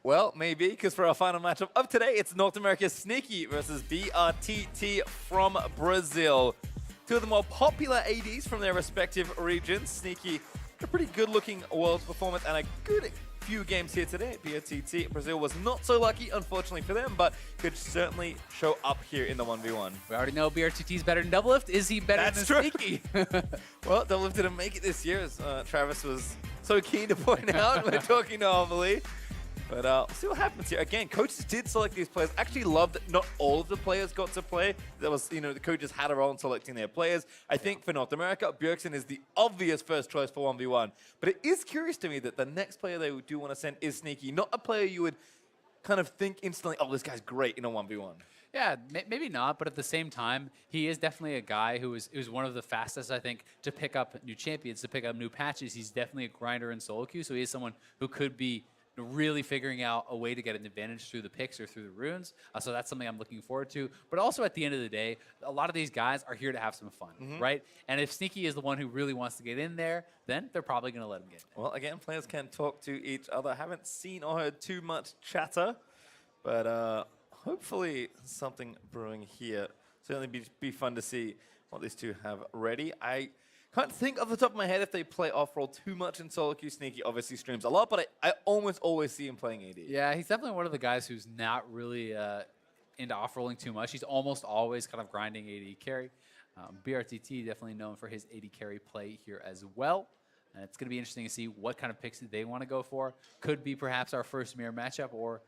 Well, maybe, because for our final matchup of today, it's North America's Sneaky versus brTT from Brazil. Two of the more popular ADs from their respective regions. Sneaky, a pretty good-looking Worlds performance and a good few games here today at brTT. Brazil was not so lucky, unfortunately for them, but could certainly show up here in the 1v1. We already know brTT's better than Doublelift. Is he better than Sneaky? Well, Doublelift didn't make it this year, as Travis was so keen to point out. We're talking normally. But we'll see what happens here. Again, coaches did select these players. Actually loved that not all of the players got to play. There was, the coaches had a role in selecting their players. I think for North America, Bjergsen is the obvious first choice for 1v1. But it is curious to me that the next player they do want to send is Sneaky, not a player you would kind of think instantly, oh, this guy's great in a 1v1. Yeah, maybe not, but at the same time, he is definitely a guy who is one of the fastest, I think, to pick up new champions, to pick up new patches. He's definitely a grinder in solo queue, so he is someone who could be really figuring out a way to get an advantage through the picks or through the runes. So that's something I'm looking forward to. But also at the end of the day, a lot of these guys are here to have some fun, right? And if Sneaky is the one who really wants to get in there, then they're probably going to let him get in. Well, again, players can talk to each other. Haven't seen or heard too much chatter, but hopefully something brewing here. Certainly be fun to see what these two have ready. I can't think off the top of my head if they play off-roll too much in solo queue. Sneaky obviously streams a lot, but I almost always see him playing AD. Yeah, he's definitely one of the guys who's not really into off-rolling too much. He's almost always kind of grinding AD carry. brTT definitely known for his AD carry play here as well. And it's going to be interesting to see what kind of picks they want to go for. Could be perhaps our first mirror matchup, or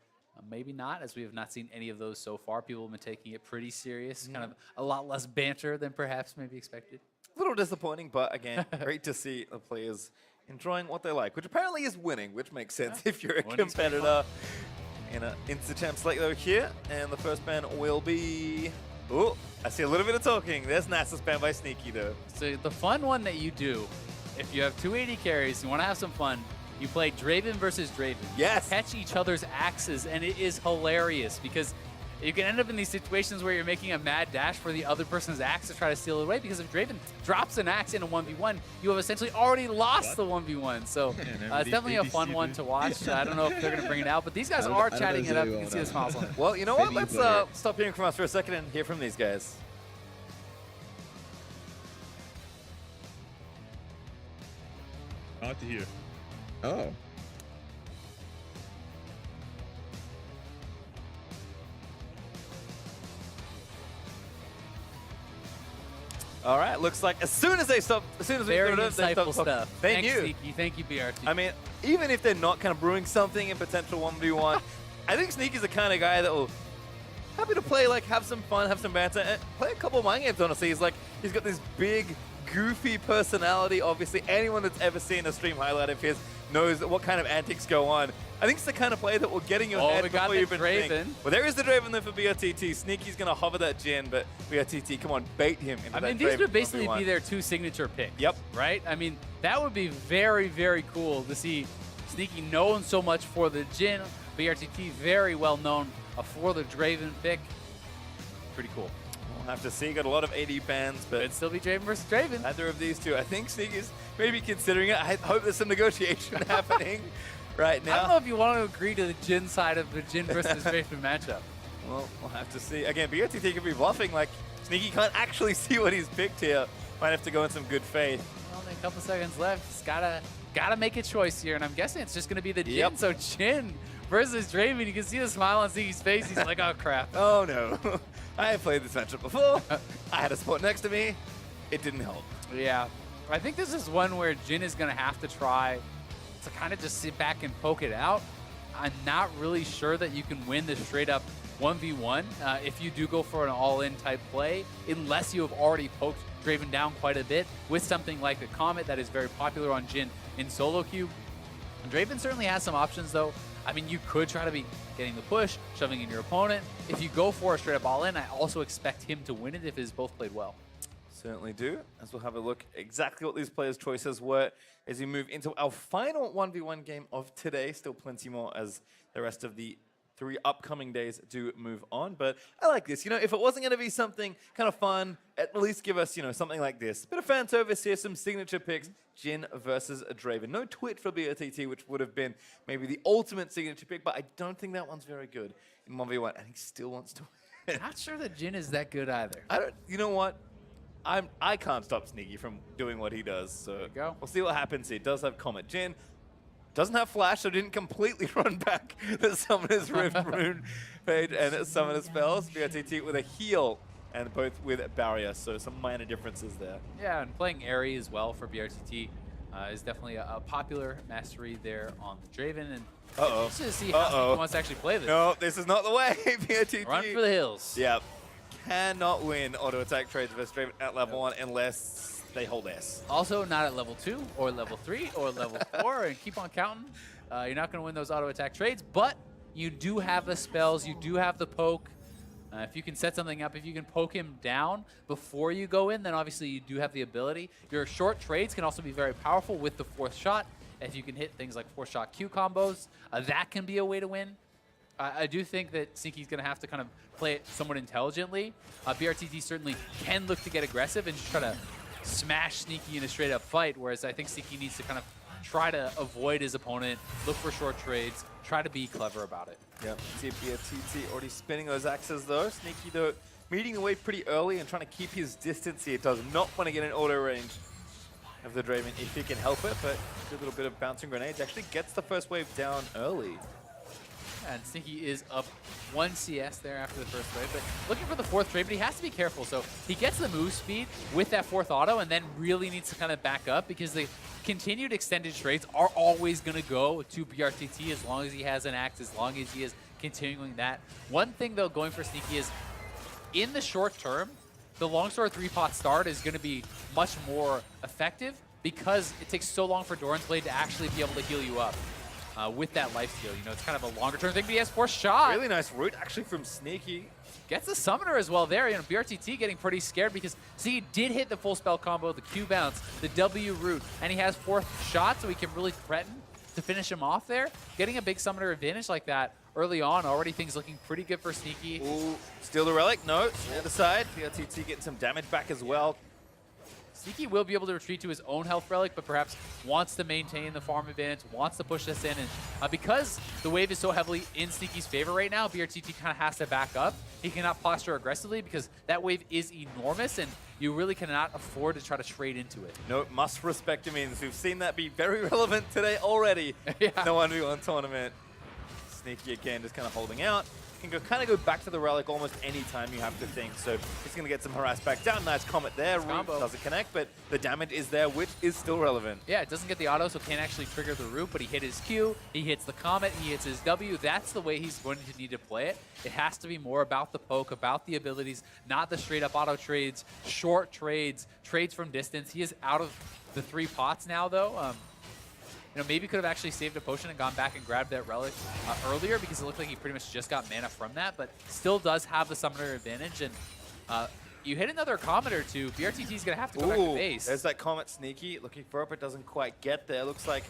maybe not, as we have not seen any of those so far. People have been taking it pretty serious, kind of a lot less banter than perhaps maybe expected. A little disappointing, but again, great to see the players enjoying what they like, which apparently is winning, which makes sense if you're a competitor in an Insta-Champs like though here. And the first ban will be... Oh, I see a little bit of talking. There's Nasus ban by Sneaky though. So the fun one that you do, if you have two AD carries, you want to have some fun, you play Draven versus Draven. Yes. Catch each other's axes, and it is hilarious because you can end up in these situations where you're making a mad dash for the other person's axe to try to steal it away, because if Draven drops an axe in a 1v1, you have essentially already lost the 1v1 So it's definitely a fun one to watch. I don't know if they're going to bring it out, but these guys are chatting it up. You can see the smiles on them. Well, you know what? Let's stop hearing from us for a second and hear from these guys. Not to hear. Oh. All right, looks like as soon as we Very throw it, they stop insightful talking. stuff. Thank Thanks, you. Sneaky. Thank you, brTT. I mean, even if they're not kind of brewing something in potential 1v1, I think Sneaky's the kind of guy that will happy to play, like have some fun, have some banter, and play a couple of mind games, honestly. He's got this big, goofy personality. Obviously, anyone that's ever seen a stream highlight of his knows what kind of antics go on. I think it's the kind of player that will get in your head before you've been thinking. Well, there is the Draven there for brTT. Sneaky's going to hover that Jhin, but brTT, come on, bait him into that Draven. These would basically be their two signature picks. Yep. Right? I mean, that would be very, very cool to see Sneaky known so much for the Jhin. brTT very well known for the Draven pick. Pretty cool. We'll have to see. Got a lot of AD bans, but it'd still be Draven versus Draven. Either of these two. I think Sneaky's maybe considering it. I hope there's some negotiation happening right now. I don't know if you want to agree to the Jhin side of the Jhin versus Draven matchup. Well, we'll have to see. Again, brTT could be bluffing. Like, Sneaky can't actually see what he's picked here. Might have to go in some good faith. Only a couple seconds left. Just gotta make a choice here, and I'm guessing it's just gonna be the Jhin. So Jhin versus Draven. You can see the smile on Sneaky's face. He's like, oh crap. Oh no. I have played this matchup before. I had a support next to me. It didn't help. Yeah. I think this is one where Jhin is going to have to try to kind of just sit back and poke it out. I'm not really sure that you can win this straight up 1v1 if you do go for an all-in type play, unless you have already poked Draven down quite a bit with something like the Comet that is very popular on Jhin in solo queue. Draven certainly has some options though. I mean, you could try to be getting the push, shoving in your opponent. If you go for a straight up all-in, I also expect him to win it if it is both played well. Certainly do, as we'll have a look exactly what these players' choices were as we move into our final 1v1 game of today. Still plenty more as the rest of the 3 upcoming days do move on. But I like this. You know, if it wasn't going to be something kind of fun, at least give us, you know, something like this. Bit of fan service here, some signature picks. Jin versus Draven. No twit for brTT, which would have been maybe the ultimate signature pick, but I don't think that one's very good in 1v1, and he still wants to win. Not sure that Jin is that good either. You know what? I can't stop Sneaky from doing what he does, so we'll see what happens here. Does have Comet. Jin doesn't have Flash, so didn't completely run back the Summoner's Rune page and Summoner spells. brTT with a heal, and both with Barrier, so some minor differences there. Yeah, and playing Airy as well for brTT is definitely a popular mastery there on the Draven. And just to see how he wants to actually play this. No, this is not the way, brTT. Run for the hills. Yep. Cannot win auto attack trades versus Draven at level 1 unless they hold S. Also not at level 2 or level 3 or level 4 and keep on counting. You're not going to win those auto attack trades, but you do have the spells, you do have the poke. If you can set something up, if you can poke him down before you go in, then obviously you do have the ability. Your short trades can also be very powerful with the 4th shot. If you can hit things like 4-shot Q combos, that can be a way to win. I do think that Sneaky's going to have to kind of play it somewhat intelligently. brTT certainly can look to get aggressive and just try to smash Sneaky in a straight-up fight, whereas I think Sneaky needs to kind of try to avoid his opponent, look for short trades, try to be clever about it. Yep, see brTT already spinning those axes though. Sneaky though meeting the wave pretty early and trying to keep his distance here. Does not want to get an auto range of the Draven if he can help it, but a little bit of bouncing grenades. Actually gets the first wave down early. And Sneaky is up 1 CS there after the first wave, but looking for the 4th trade, but he has to be careful. So he gets the move speed with that 4th auto and then really needs to kind of back up because the continued extended trades are always going to go to brTT as long as he has an axe, as long as he is continuing that. One thing, though, going for Sneaky is in the short term, the longsword 3-pot start is going to be much more effective because it takes so long for Doran's Blade to actually be able to heal you up. With that life steal. You know, it's kind of a longer term thing, but he has 4 shot. Really nice route actually from Sneaky. Gets the summoner as well there. You know, brTT getting pretty scared because, see, he did hit the full spell combo, the Q bounce, the W route, and he has 4th shot, so he can really threaten to finish him off there. Getting a big summoner advantage like that early on, already things looking pretty good for Sneaky. Ooh, steal the relic. No, the other side. brTT getting some damage back as well. Sneaky will be able to retreat to his own health relic, but perhaps wants to maintain the farm advantage, wants to push this in. And because the wave is so heavily in Sneaky's favor right now, brTT kind of has to back up. He cannot posture aggressively because that wave is enormous, and you really cannot afford to try to trade into it. No, must respect means. We've seen that be very relevant today already. Yeah. No 1v1 tournament. Sneaky again, just kind of holding out. Can kind of go back to the relic almost any time you have to think. So he's going to get some harass back down. Nice comet there. Root doesn't connect, but the damage is there, which is still relevant. Yeah, it doesn't get the auto, so can't actually trigger the root, but he hit his Q, he hits the comet, he hits his W. That's the way he's going to need to play it. It has to be more about the poke, about the abilities, not the straight up auto trades, short trades, trades from distance. He is out of the 3 pots now, though. You know, maybe could have actually saved a potion and gone back and grabbed that relic earlier because it looked like he pretty much just got mana from that, but still does have the summoner advantage. And you hit another comet or two, brTT's going to have to go back to base. There's that comet. Sneaky looking for it, but doesn't quite get there. Looks like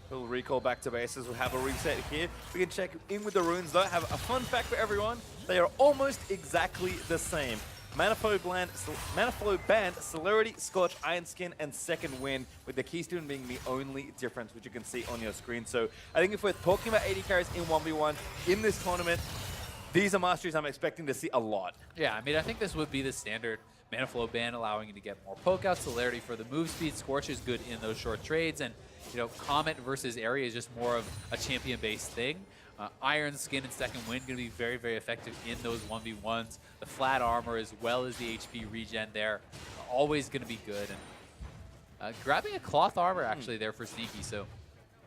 he'll recall back to bases. We'll have a reset here. We can check in with the runes, though. Have a fun fact for everyone. They are almost exactly the same. Manifold Band, Celerity, Scorch, Iron Skin, and Second Wind, with the Keystone being the only difference, which you can see on your screen. So I think if we're talking about 80 carries in 1v1 in this tournament, these are masteries I'm expecting to see a lot. Yeah, I mean, I think this would be the standard Manifold Band, allowing you to get more poke out, Celerity for the move speed, Scorch is good in those short trades, and, you know, Comet versus Area is just more of a champion-based thing. Iron Skin and Second Wind going to be very, very effective in those 1v1s. The flat armor as well as the HP regen there, always going to be good. And grabbing a cloth armor actually there for Sneaky, so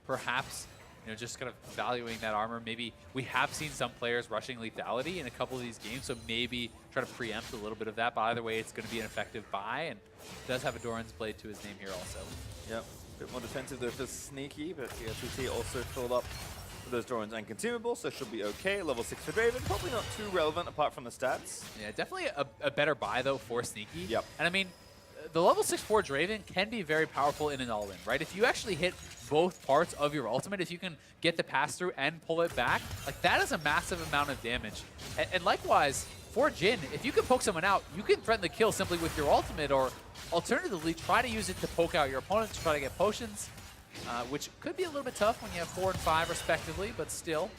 perhaps, you know, just kind of valuing that armor. Maybe we have seen some players rushing lethality in a couple of these games, so maybe try to preempt a little bit of that. But either way, it's going to be an effective buy, and does have a Doran's Blade to his name here also. Yep, a bit more defensive there for Sneaky, but brTT also filled up those Dorans and consumables, so should be okay. Level 6 for Draven, probably not too relevant apart from the stats. Yeah, definitely a better buy, though, for Sneaky. Yep. And I mean, the level 6-4 Draven can be very powerful in an all-in, right? If you actually hit both parts of your ultimate, if you can get the pass through and pull it back, like that is a massive amount of damage. And likewise, for Jin, if you can poke someone out, you can threaten the kill simply with your ultimate, or alternatively, try to use it to poke out your opponent to try to get potions, which could be a little bit tough when you have 4 and 5 respectively, but still,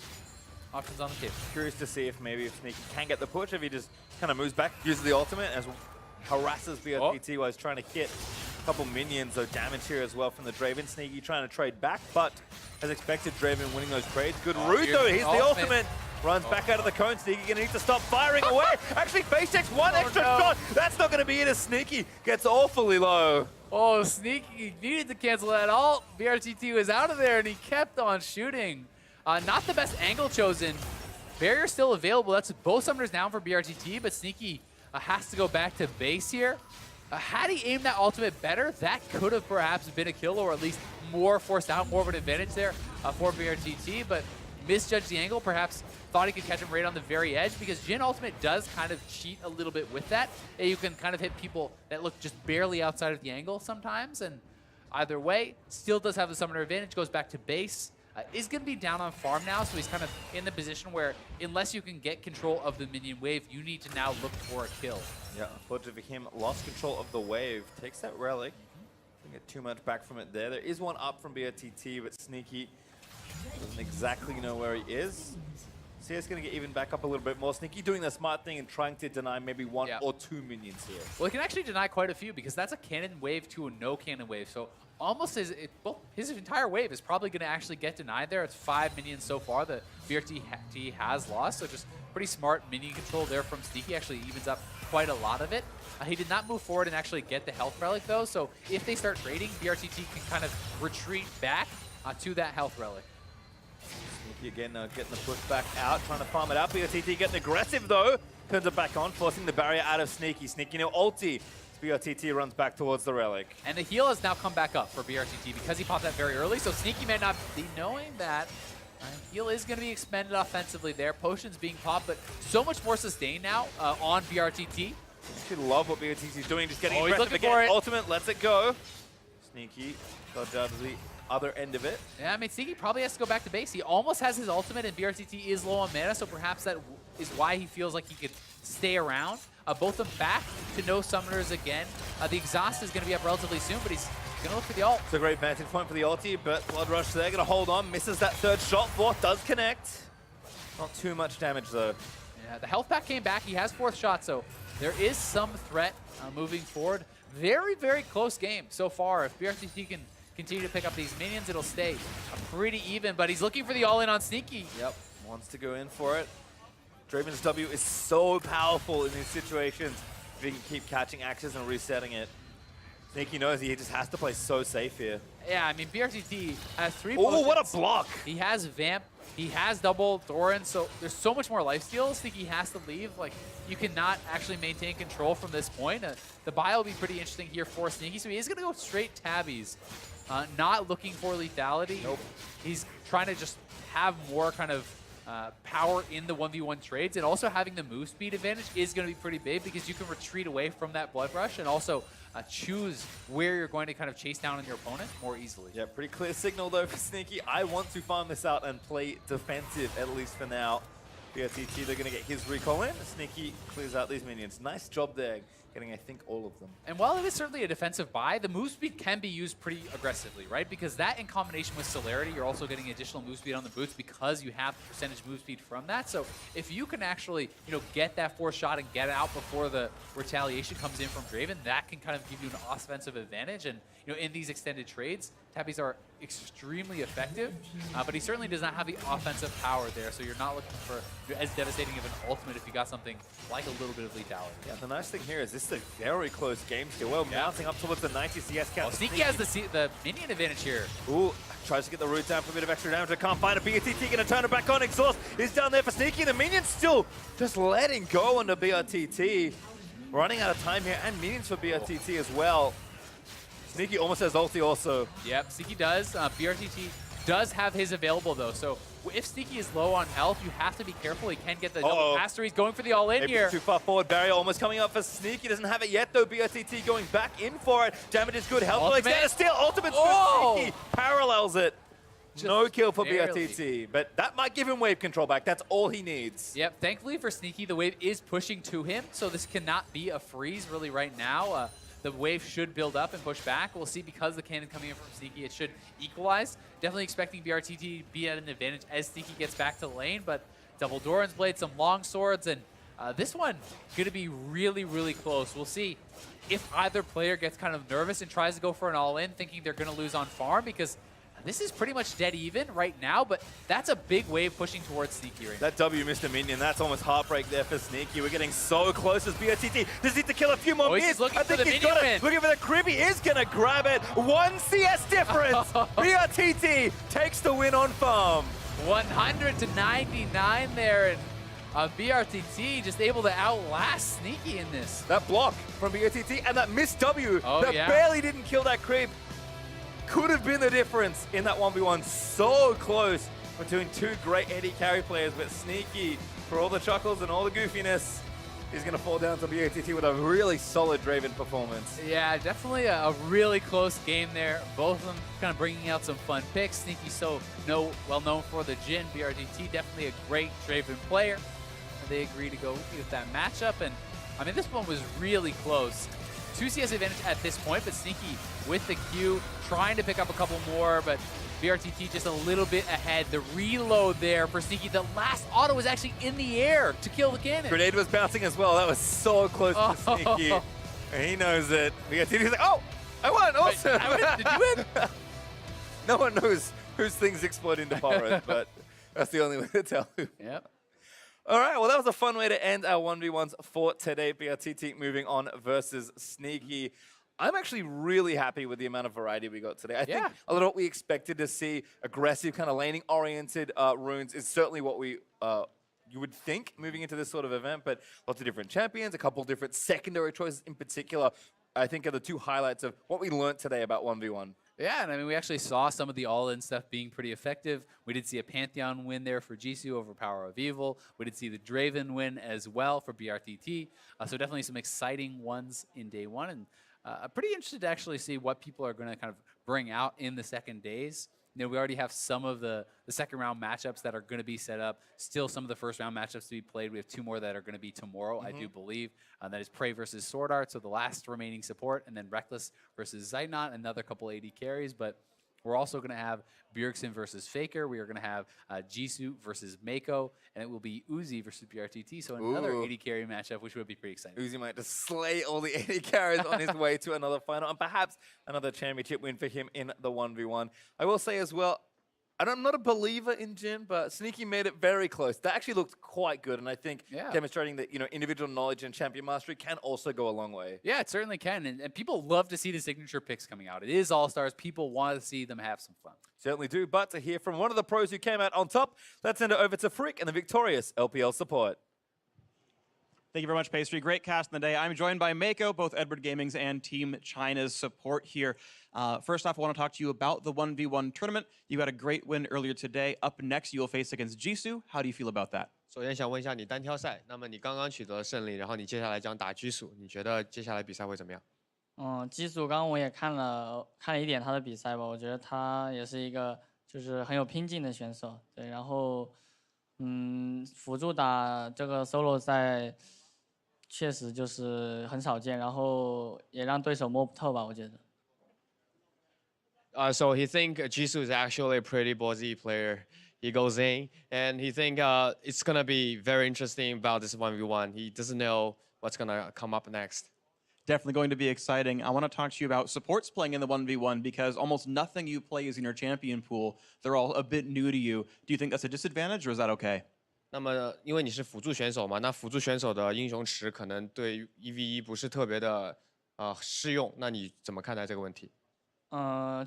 options on the table. Curious to see if Sneaky can get the push, if he just kind of moves back, uses the ultimate, as harasses brTT while he's trying to hit a couple minions, so damage here as well from the Draven. Sneaky trying to trade back, but as expected, Draven winning those trades. Good route though, here's the ultimate. Runs back out of the cone. Sneaky gonna need to stop firing away. Actually, base takes one extra shot. That's not gonna be it as Sneaky gets awfully low. Oh, Sneaky needed to cancel that ult. brTT was out of there and he kept on shooting. Not the best angle chosen. Barrier still available. That's both summoners down for brTT, but Sneaky has to go back to base here. Had he aimed that ultimate better, that could have perhaps been a kill, or at least more forced out, more of an advantage there for brTT, but misjudged the angle, perhaps thought he could catch him right on the very edge, because Jin ultimate does kind of cheat a little bit with that. You can kind of hit people that look just barely outside of the angle sometimes, and either way, still does have the summoner advantage, goes back to base. Is going to be down on farm now, so he's kind of in the position where unless you can get control of the minion wave, you need to now look for a kill. Yeah, unfortunately for him, lost control of the wave. Takes that relic. Doesn't get too much back from it there. There is one up from brTT, but Sneaky doesn't exactly know where he is. So he's going to get even back up a little bit more. Sneaky doing the smart thing and trying to deny maybe one or two minions here. Well, he can actually deny quite a few, because that's a cannon wave to a no cannon wave. So almost his entire wave is probably going to actually get denied there. It's 5 minions so far that brTT has lost, so just pretty smart minion control there from Sneaky. Actually evens up quite a lot of it. He did not move forward and actually get the health relic though, so if they start trading, brTT can kind of retreat back to that health relic. Sneaky again getting the push back out, trying to farm it out. brTT getting aggressive though, turns it back on, forcing the barrier out of Sneaky. Sneaky now ulti. brTT runs back towards the relic. And the heal has now come back up for brTT because he popped that very early, so Sneaky may not be knowing that. Heal is going to be expended offensively there. Potions being popped, but so much more sustain now on brTT. I love what brTT is doing, just getting he's aggressive looking for again. it. Ultimate lets it go. Sneaky dodge out of the other end of it. Yeah, I mean, Sneaky probably has to go back to base. He almost has his ultimate, and brTT is low on mana, so perhaps that is why he feels like he could stay around. Both of them back to no summoners again. The exhaust is going to be up relatively soon, but he's going to look for the ult. It's a great vantage point for the ulti, but Blood Rush there, going to hold on, misses that third shot. Fourth does connect. Not too much damage though. Yeah, the health pack came back. He has 4th shot, so there is some threat moving forward. Very, very close game so far. If brTT can continue to pick up these minions, it'll stay pretty even, but he's looking for the all-in on Sneaky. Yep, wants to go in for it. Draven's W is so powerful in these situations. If he can keep catching axes and resetting it. Sneaky knows he just has to play so safe here. Yeah, I mean, brTT has 3 Oh, potions. what a block! He has Vamp, he has double Thorin, so there's so much more lifesteal. Sneaky has to leave. Like, you cannot actually maintain control from this point. The buy will be pretty interesting here for Sneaky, so he is going to go straight tabbies. Not looking for lethality. Nope. He's trying to just have more kind of power in the 1v1 trades, and also having the move speed advantage is going to be pretty big, because you can retreat away from that Blood Rush and also choose where you're going to kind of chase down on your opponent more easily. Yeah, pretty clear signal though for Sneaky. I want to farm this out and play defensive, at least for now. brTT, they're going to get his recall in. Sneaky clears out these minions. Nice job there, getting, I think, all of them. And while it is certainly a defensive buy, the move speed can be used pretty aggressively, right? Because that in combination with Celerity, you're also getting additional move speed on the boots because you have percentage move speed from that. So if you can actually, get that 4th shot and get it out before the retaliation comes in from Draven, that can kind of give you an offensive advantage. And, in these extended trades, tabbies are extremely effective, but he certainly does not have the offensive power there, so you're not looking for as devastating of an ultimate if you got something like a little bit of lethality. Yeah, the nice thing here is this is a very close game still. Well, mounting up towards the 90 CS count. Sneaky has the minion advantage here. Ooh, tries to get the root down for a bit of extra damage. I can't find it. brTT going to turn it back on. Exhaust is down there for Sneaky. The minions still just letting go under brTT. Running out of time here, and minions for brTT as well. Sneaky almost has ulti also. Yep, Sneaky does. brTT does have his available though, so if Sneaky is low on health, you have to be careful. He can get the double Uh-oh. mastery. He's going for the all-in Maybe here. too far forward. Barrier almost coming up for Sneaky. Doesn't have it yet, though. brTT going back in for it. Damage is good. Health will Ultimate. extend. Still, ultimate's Oh! good. Sneaky parallels it. No kill for barely. brTT, but that might give him wave control back. That's all he needs. Yep, thankfully for Sneaky, the wave is pushing to him, so this cannot be a freeze really right now. The wave should build up and push back. We'll see because the cannon coming in from Sneaky, it should equalize. Definitely expecting brTT to be at an advantage as Sneaky gets back to the lane, but double Doran's Blade, some long swords, and this one going to be really, really close. We'll see if either player gets kind of nervous and tries to go for an all-in, thinking they're going to lose on farm, because this is pretty much dead even right now, but that's a big wave pushing towards Sneaky right now. That W missed a minion. That's almost heartbreak there for Sneaky. We're getting so close as brTT. Does need to kill a few more he's minions. looking I for think the he's minion got win. it. Looking for the crib. He is going to grab it. 1 CS difference. brTT takes the win on farm. 100 to 99 there, and brTT just able to outlast Sneaky in this. That block from brTT and that missed W that yeah. barely didn't kill that creep could have been the difference in that 1v1. So close between two great AD carry players, but Sneaky, for all the chuckles and all the goofiness, is going to fall down to brTT with a really solid Draven performance. Yeah, definitely a really close game there. Both of them kind of bringing out some fun picks. Sneaky well known for the Jhin. brTT definitely a great Draven player. They agree to go with that matchup, and I mean, this one was really close. 2 CS advantage at this point, but Sneaky with the Q, trying to pick up a couple more, but brTT just a little bit ahead. The reload there for Sneaky. The last auto was actually in the air to kill the cannon. Grenade was bouncing as well. That was so close to Sneaky. And he knows it. brTT's like, oh, I won also. Wait, I win? Did you win? No one knows whose things explode into forest, but that's the only way to tell. Yep. All right, well, that was a fun way to end our 1v1s for today. brTT moving on versus Sneaky. I'm actually really happy with the amount of variety we got today. I think a lot of what we expected to see, aggressive, kind of laning-oriented runes, is certainly what we you would think moving into this sort of event, but lots of different champions, a couple different secondary choices in particular, I think are the two highlights of what we learned today about 1v1. Yeah, and I mean, we actually saw some of the all-in stuff being pretty effective. We did see a Pantheon win there for Jisoo over Power of Evil. We did see the Draven win as well for brTT. So definitely some exciting ones in day one. And I'm pretty interested to actually see what people are going to kind of bring out in the second days. You know, we already have some of the second round matchups that are going to be set up. Still some of the first round matchups to be played. We have 2 more that are going to be tomorrow, I do believe. That is Prey versus Sword Art, so the last remaining support, and then Reckless versus Zeitnot, another couple AD carries. But we're also going to have Bjergsen versus Faker. We are going to have Jisoo versus Mako, and it will be Uzi versus brTT. So another AD carry matchup, which would be pretty exciting. Uzi might just slay all the AD carries on his way to another final, and perhaps another championship win for him in the 1v1. I will say as well, I'm not a believer in Jhin, but Sneaky made it very close. That actually looked quite good, and I think demonstrating that individual knowledge and champion mastery can also go a long way. Yeah, it certainly can, and people love to see the signature picks coming out. It is All-Stars. People want to see them have some fun. Certainly do, but to hear from one of the pros who came out on top, let's send it over to Frick and the victorious LPL support. Thank you very much, Pastry. Great cast in the day. I'm joined by Mako, both Edward Gaming's and Team China's support here. First off, I want to talk to you about the 1v1 tournament. You had a great win earlier today. Up next, you will face against Jisoo. How do you feel about that? 首先想问一下你单挑赛，那么你刚刚取得了胜利，然后你接下来将打居属，你觉得接下来比赛会怎么样？基础刚刚我也看了一点他的比赛吧，我觉得他也是一个就是很有拼劲的选手，对，然后辅助打这个 solo 赛确实就是很少见，然后也让对手摸不透吧，我觉得。So he think Jisoo is actually a pretty ballsy player. He goes in and he think it's gonna be very interesting about this 1v1. He doesn't know what's gonna come up next. Definitely going to be exciting. I want to talk to you about supports playing in the 1v1 because almost nothing you play is in your champion pool. They're all a bit new to you. Do you think that's a disadvantage or is that okay? 那么因为你是辅助选手嘛，那辅助选手的英雄池可能对1v1不是特别的适用，那你怎么看待这个问题？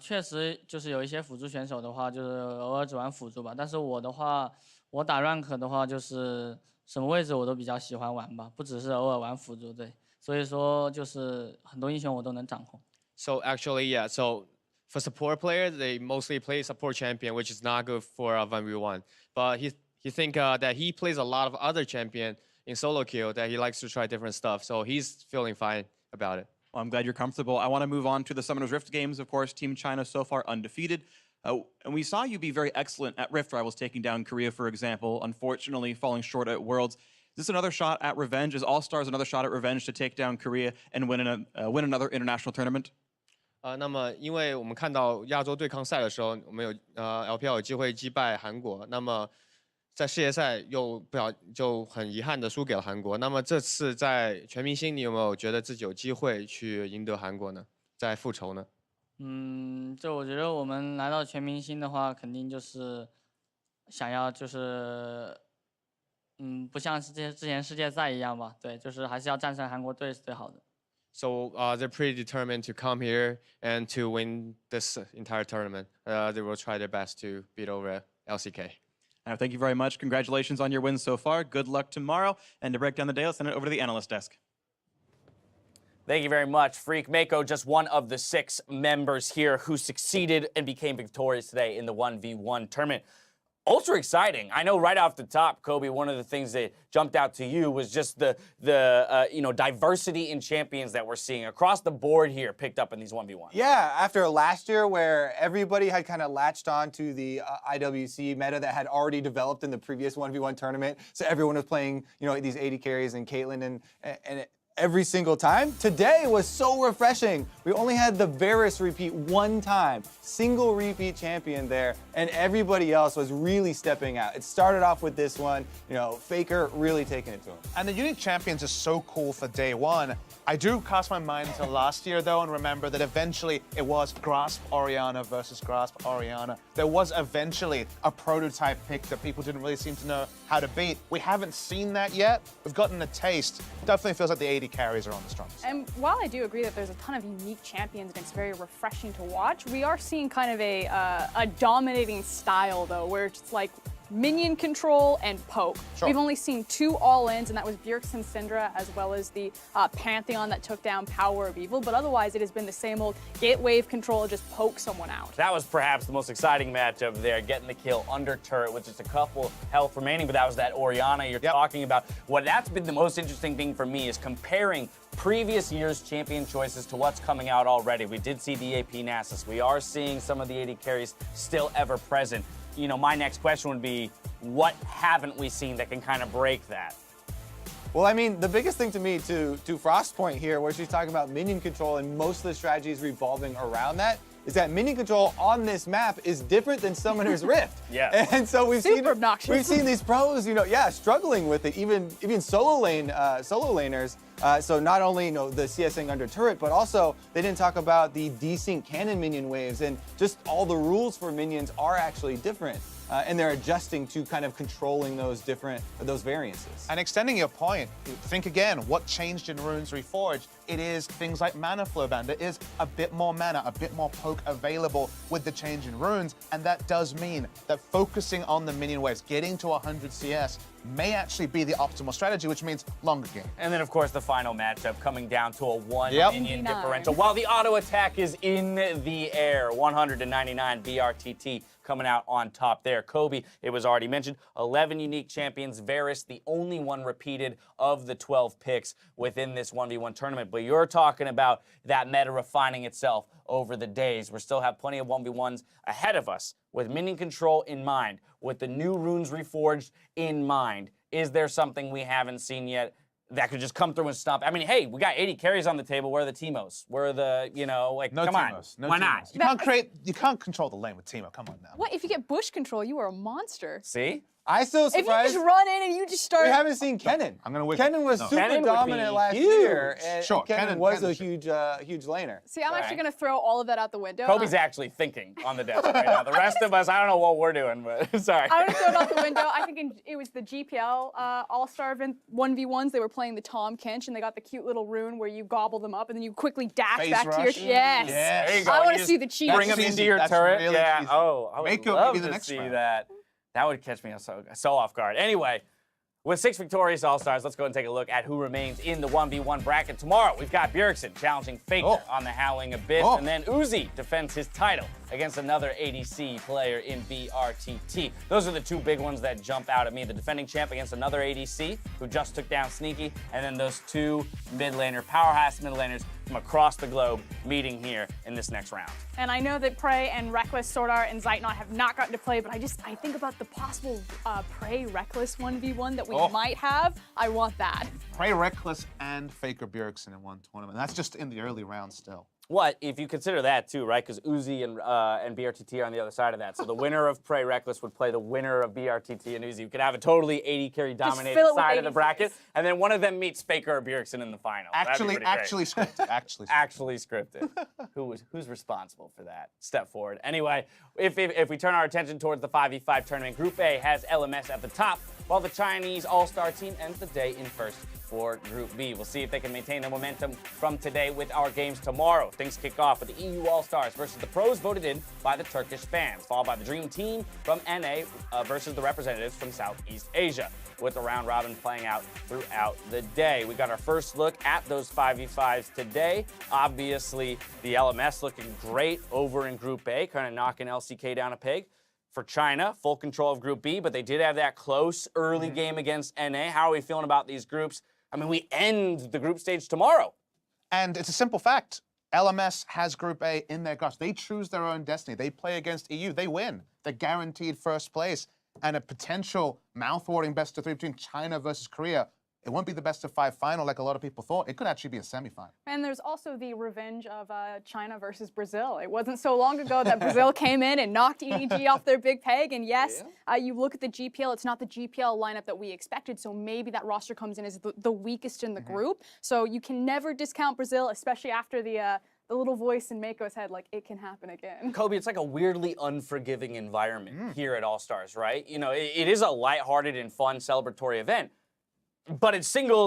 确实就是有一些辅助选手的话，就是偶尔只玩辅助吧。但是我的话，我打 rank 的话，就是什么位置我都比较喜欢玩吧，不只是偶尔玩辅助，对。所以说就是很多英雄我都能掌控。So actually, yeah. So for support players, they mostly play support champion, which is not good for a 1v1. but he think that he plays a lot of other champion in solo queue that he likes to try different stuff. So he's feeling fine about it. Well, I'm glad you're comfortable. I want to move on to the Summoner's Rift games. Of course, Team China so far undefeated. And we saw you be very excellent at Rift Rivals, taking down Korea, for example, unfortunately falling short at Worlds. Is this another shot at revenge? Is All-Stars another shot at revenge to take down Korea and win another international tournament? 那么因为我们看到亚洲对抗赛的时候，我们有LPL 有机会击败韩国，那么在世界赛又就很遗憾的输给了韩国。那么这次在全明星，你有没有觉得自己有机会去赢得韩国呢？在复仇呢？就我觉得我们来到全明星的话，肯定就是想要不像之前世界赛一样吧，对，就是还是要战胜韩国队是最好的。So they're pretty determined to come here and to win this entire tournament. They will try their best to beat over LCK. Thank you very much. Congratulations on your wins so far. Good luck tomorrow. And to break down the day, let's send it over to the analyst desk. Thank you very much, Freak. Mako, just one of the 6 members here who succeeded and became victorious today in the 1v1 tournament. Ultra exciting. I know right off the top, Kobe, one of the things that jumped out to you was just the diversity in champions that we're seeing across the board here picked up in these 1v1s. Yeah, after last year where everybody had kind of latched on to the IWC meta that had already developed in the previous 1v1 tournament. So everyone was playing, these 80 carries and Caitlyn and every single time. Today was so refreshing. We only had the Varus repeat one time, single repeat champion there, and everybody else was really stepping out. It started off with this one, Faker really taking it to him. And the unique champions is so cool for day one. I do cast my mind to last year though and remember that eventually it was Grasp Orianna versus Grasp Orianna. There was eventually a prototype pick that people didn't really seem to know how to beat. We haven't seen that yet. We've gotten a taste. Definitely feels like the 80 carries are on the strongest side. And while I do agree that there's a ton of unique champions and it's very refreshing to watch, we are seeing kind of a dominating style though, where it's like minion control and poke. Sure. We've only seen 2 all-ins, and that was Bjergsen Syndra as well as the Pantheon that took down Power of Evil, but otherwise it has been the same old get wave control, just poke someone out. That was perhaps the most exciting matchup there, getting the kill under turret with just a couple health remaining, but that was that Orianna you're talking about. What that's been the most interesting thing for me is comparing previous year's champion choices to what's coming out already. We did see the AP Nasus. We are seeing some of the 80 carries still ever present. My next question would be, what haven't we seen that can kind of break that? Well, I mean, the biggest thing to me, to Frost's point here, where she's talking about minion control and most of the strategies revolving around that, is that minion control on this map is different than Summoner's Rift. Yeah. And so we've obnoxious. seen these pros, struggling with it, even solo laners. So not only the CSing under turret, but also they didn't talk about the desync cannon minion waves, and just all the rules for minions are actually different. And they're adjusting to kind of controlling those variances. And extending your point, think again, what changed in Runes Reforged? It is things like mana flow ban. There is a bit more mana, a bit more poke available with the change in runes, and that does mean that focusing on the minion waves, getting to 100 CS, may actually be the optimal strategy, which means longer game. And then, of course, the final matchup coming down to a 1 Yep. minion differential. While the auto attack is in the air, 100-99 brTT coming out on top there. Kobe, it was already mentioned, 11 unique champions. Varus, the only one repeated of the 12 picks within this 1v1 tournament. But you're talking about that meta refining itself over the days. We still have plenty of 1v1s ahead of us with minion control in mind, with the new runes reforged in mind. Is there something we haven't seen yet that could just come through and stomp? I mean, hey, we got 80 carries on the table. Where are the Teemos? Where are the, No come Teemos, on. no Why Teemos. not? You can't control the lane with Teemo. Come on now. What, if you get bush control, you are a monster. See? I still If you surprised. just run in and you just start... We haven't seen Kennen. I'm gonna wait. Kennen was super Kennen would dominant be last huge. year, and Sure, Kennen was Kennen a should- huge laner. See, I'm actually Right. going to throw all of that out the window. Kobe's actually thinking on the desk right now. The rest of us, I don't know what we're doing, but sorry. I'm going to throw it out the window. I think it was the GPL All-Star event 1v1s. They were playing the Tom Kench, and they got the cute little rune where you gobble them up, and then you quickly dash Phase back to your... rush? Yes. Yes. There you go. I You want to just see the cheese. Bring them That's into cheesy. your That's turret. really Yeah. cheesy. Oh, I would Mako love maybe the to next see round. that. That would catch me so off guard. Anyway, With 6 victorious All-Stars, let's go and take a look at who remains in the 1v1 bracket. Tomorrow, we've got Bjergsen challenging Faker on the Howling Abyss, and then Uzi defends his title against another ADC player in brTT. Those are the 2 big ones that jump out at me. The defending champ against another ADC who just took down Sneaky, and then those 2 powerhouse mid laners from across the globe meeting here in this next round. And I know that Prey and Reckless, Swordart, and Zeitnot have not gotten to play, but I think about the possible Prey Reckless 1v1 that we might have. I want that. Prey Reckless and Faker Bjergsen in one tournament. That's just in the early rounds still. What if you consider that too, right? Because Uzi and brTT are on the other side of that. So the winner of Prey Reckless would play the winner of brTT and Uzi. You could have a totally 80 carry dominated side of the bracket, and then one of them meets Faker or Bjergsen in the final. Actually scripted. Actually scripted. Who's responsible for that? Step forward. Anyway, if we turn our attention towards the 5v5 tournament, Group A has LMS at the top, while the Chinese All-Star team ends the day in first for Group B. We'll see if they can maintain the momentum from today with our games tomorrow. Things kick off with the EU All-Stars versus the pros voted in by the Turkish fans, followed by the Dream Team from NA versus the representatives from Southeast Asia, with the round robin playing out throughout the day. We got our first look at those 5v5s today. Obviously, the LMS looking great over in Group A, kind of knocking LCK down a peg. For China, full control of Group B, but they did have that close early game against NA. How are we feeling about these groups? I mean, we end the group stage tomorrow. And it's a simple fact. LMS has Group A in their grasp. They choose their own destiny. They play against EU. They win. They're guaranteed first place. And a potential mouth-watering best-of-3 between China versus Korea. It won't be the best-of-5 final like a lot of people thought. It could actually be a semifinal. And there's also the revenge of China versus Brazil. It wasn't so long ago that Brazil came in and knocked EDG off their big peg. And yes, you look at the GPL, it's not the GPL lineup that we expected. So maybe that roster comes in as the weakest in the group. So you can never discount Brazil, especially after the little voice in Mako's head, like, it can happen again. Kobe, it's like a weirdly unforgiving environment here at All-Stars, right? You know, it is a lighthearted and fun celebratory event. But it's single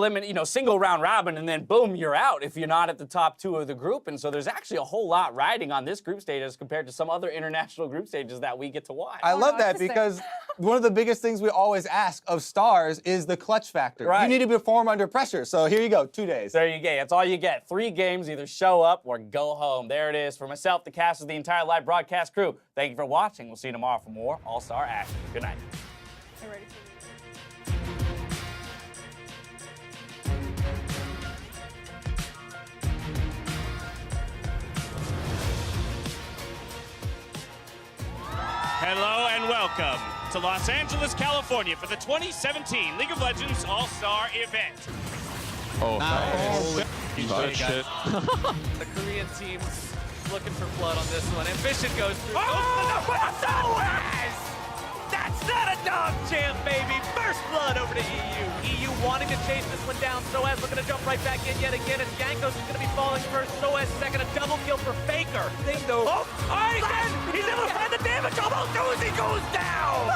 round robin, and then boom, you're out if you're not at the top 2 of the group. And so there's actually a whole lot riding on this group stage as compared to some other international group stages that we get to watch. I love that because one of the biggest things we always ask of stars is the clutch factor. Right. You need to perform under pressure. So here you go, 2 days. There you go. That's all you get. 3 games, either show up or go home. There it is. For myself, the cast of the entire live broadcast crew, thank you for watching. We'll see you tomorrow for more All-Star action. Good night. Are you ready for Hello and welcome to Los Angeles, California for the 2017 League of Legends All-Star event. The Korean team's looking for blood on this one. Ambition goes through. That's not a dog champ, baby. First blood over to EU. EU wanting to chase this one down. Soaz looking to jump right back in yet again. As Jankos is going to be falling first. Soaz second. A double kill for Faker. Oh, again. He's able to find the damage. Almost Uzi goes down.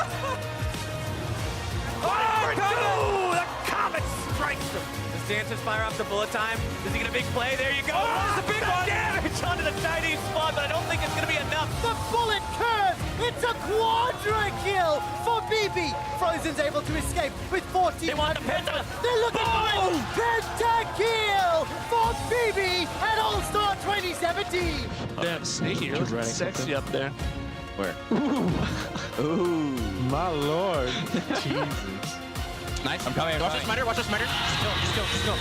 The Comet strikes him. Does Dancers fire off the bullet time? Does he get a big play? There you go. Oh, it's a big one. Damage onto the Chinese squad, but I don't think it's going to be enough. The bullet curve! It's a quadra kill for BB! Frozen's able to escape with 14. They want the penta. They're looking for it! Penta-kill for BB at All-Star 2017! Damn, Sneaky looking sexy up there. Where? Ooh. My lord. Jesus. Nice. I'm coming. Watch the smiter. Watch the smiter. Just go.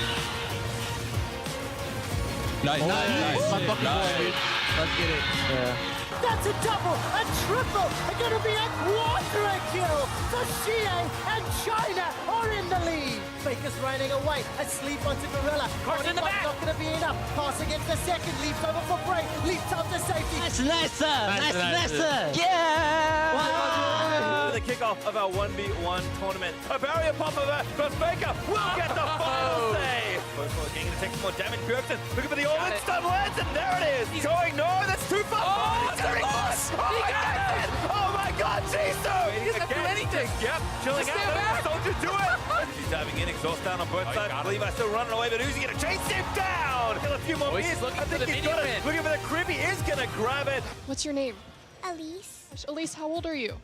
Nice. Let's get it. Yeah. That's a double, a triple, and gonna be a quadra kill for Xie and China are in the lead. Faker's running away, asleep onto Gorilla. Cart's in the back. Not gonna be enough. Pass against the second, leaps over for Bray, leaps up to safety. Nice. Yeah! The kickoff of our 1v1 tournament. A barrier pop over for Faker. We'll get the final save. Both are getting to take some more damage. Bjergsen looking for the all-in stun lands, and there it is. Going, no, that's too far. Oh, it's a loss. He got it. Oh my God, Jisoo! He doesn't have to do anything. Yep, chilling Just out. stand back. Soldier do it. He's diving in, exhaust down on both sides. Levi still running away, but Uzi gonna chase him down. Kill a few more Oh, he's hits. looking I for think the he's got minion it. win. Looking for the crib. He is gonna grab it. What's your name? Elise. Elise, how old are you?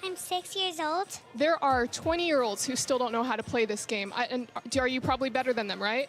I'm 6 years old. There are 20-year-olds who still don't know how to play this game. Are you probably better than them, right?